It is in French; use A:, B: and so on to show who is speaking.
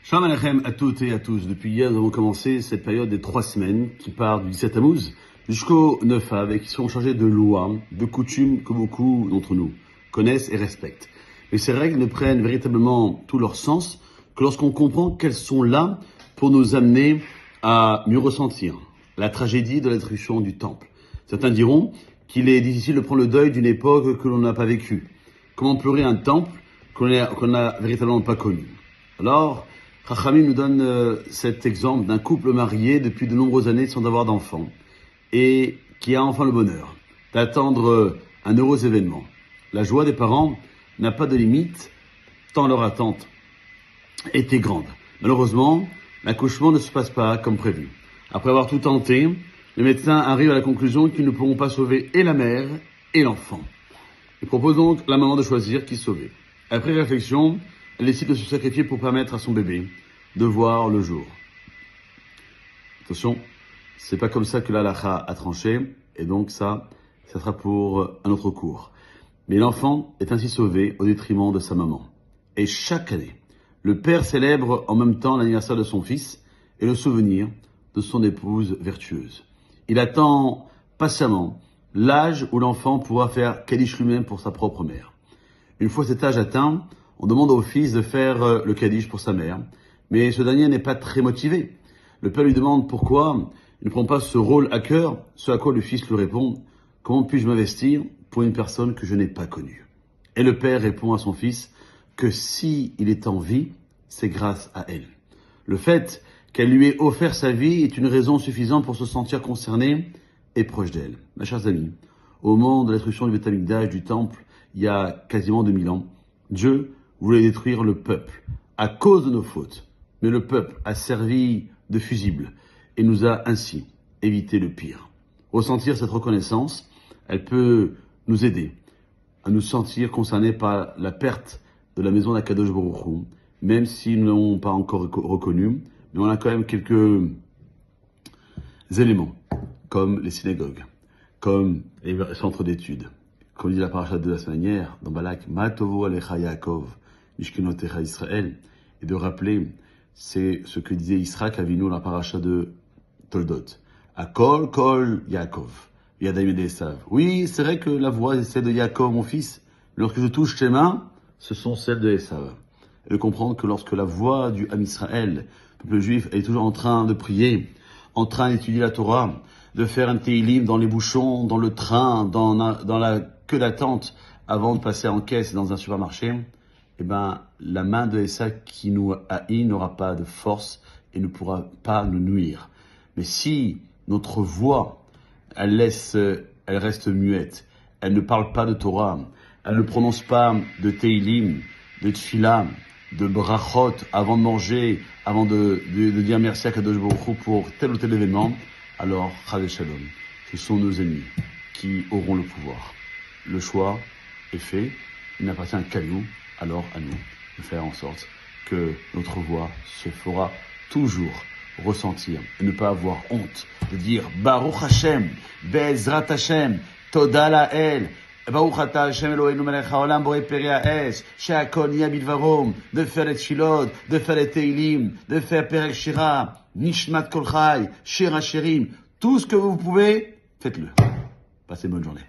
A: Shalom Aleichem à toutes et à tous. Depuis hier, nous avons commencé cette période des 3 semaines qui part du 17 Tammuz jusqu'au 9 Av et qui seront chargées de lois, de coutumes que beaucoup d'entre nous connaissent et respectent. Mais ces règles ne prennent véritablement tout leur sens que lorsqu'on comprend qu'elles sont là pour nous amener à mieux ressentir la tragédie de la destruction du temple. Certains diront qu'il est difficile de prendre le deuil d'une époque que l'on n'a pas vécue. Comment pleurer un temple qu'on n'a véritablement pas connu? Alors, Chachamim nous donne cet exemple d'un couple marié depuis de nombreuses années sans avoir d'enfants et qui a enfin le bonheur d'attendre un heureux événement. La joie des parents n'a pas de limite tant leur attente était grande. Malheureusement, l'accouchement ne se passe pas comme prévu. Après avoir tout tenté, les médecins arrivent à la conclusion qu'ils ne pourront pas sauver et la mère et l'enfant. Ils proposent donc à la maman de choisir qui sauver. Après réflexion, elle décide de se sacrifier pour permettre à son bébé de voir le jour. Attention, c'est pas comme ça que l'halakha a tranché, et donc ça sera pour un autre cours. Mais l'enfant est ainsi sauvé au détriment de sa maman. Et chaque année, le père célèbre en même temps l'anniversaire de son fils et le souvenir de son épouse vertueuse. Il attend patiemment l'âge où l'enfant pourra faire Kaddish lui-même pour sa propre mère. Une fois cet âge atteint, on demande au fils de faire le Kaddish pour sa mère, mais ce dernier n'est pas très motivé. Le père lui demande pourquoi il ne prend pas ce rôle à cœur, ce à quoi le fils lui répond « Comment puis-je m'investir pour une personne que je n'ai pas connue ?» Et le père répond à son fils que si il est en vie, c'est grâce à elle. Le fait qu'elle lui ait offert sa vie est une raison suffisante pour se sentir concerné et proche d'elle. Mes chers amis, au moment de la destruction du Beth Amikdash, du temple, il y a quasiment 2000 ans, Dieu voulait détruire le peuple à cause de nos fautes. Mais le peuple a servi de fusible et nous a ainsi évité le pire. Ressentir cette reconnaissance, elle peut nous aider à nous sentir concernés par la perte de la maison d'Akadosh Baruch Hu, même s'ils ne l'ont pas encore reconnu, mais on a quand même quelques éléments, comme les synagogues, comme les centres d'études. Comme dit la paracha de la semaine dernière, dans Balak, Ma tovu alecha Yaakov, Mishkenotecha Israël, et de rappeler, c'est ce que disait Israël Avinu dans la paracha de Toldot. Akol kol Yaakov, Yadayim et Esav. Oui, c'est vrai que la voix est celle de Yaakov, mon fils, mais lorsque je touche tes mains, ce sont celles de Esav. Et de comprendre que lorsque la voix du Ham Israël, le peuple juif, est toujours en train de prier, en train d'étudier la Torah, de faire un Teilim dans les bouchons, dans le train, dans la queue d'attente, avant de passer en caisse dans un supermarché, eh ben, la main de Esav qui nous haït n'aura pas de force et ne pourra pas nous nuire. Mais si notre voix, elle reste muette, elle ne parle pas de Torah, elle ne prononce pas de Teilim, de Tfila, de Brachot avant de manger, avant de dire merci à Kadosh Baruch Hu pour tel ou tel événement, alors Chas Shalom, ce sont nos ennemis qui auront le pouvoir. Le choix est fait, il n'appartient qu'à nous, alors à nous de faire en sorte que notre voix se fera toujours ressentir et ne pas avoir honte de dire Baruch Hashem, Be'ezrat Hashem, Toda La'el, Baruch Ata Hashem Eloheinu melech haolam borei perei ha'esh, she'akol niya bidvarom, de faire les tfilot, de faire les teilim, de faire Perek Shira, Nishmat Kol Chai, Shir HaShirim, tout ce que vous pouvez, faites-le. Passez une bonne journée.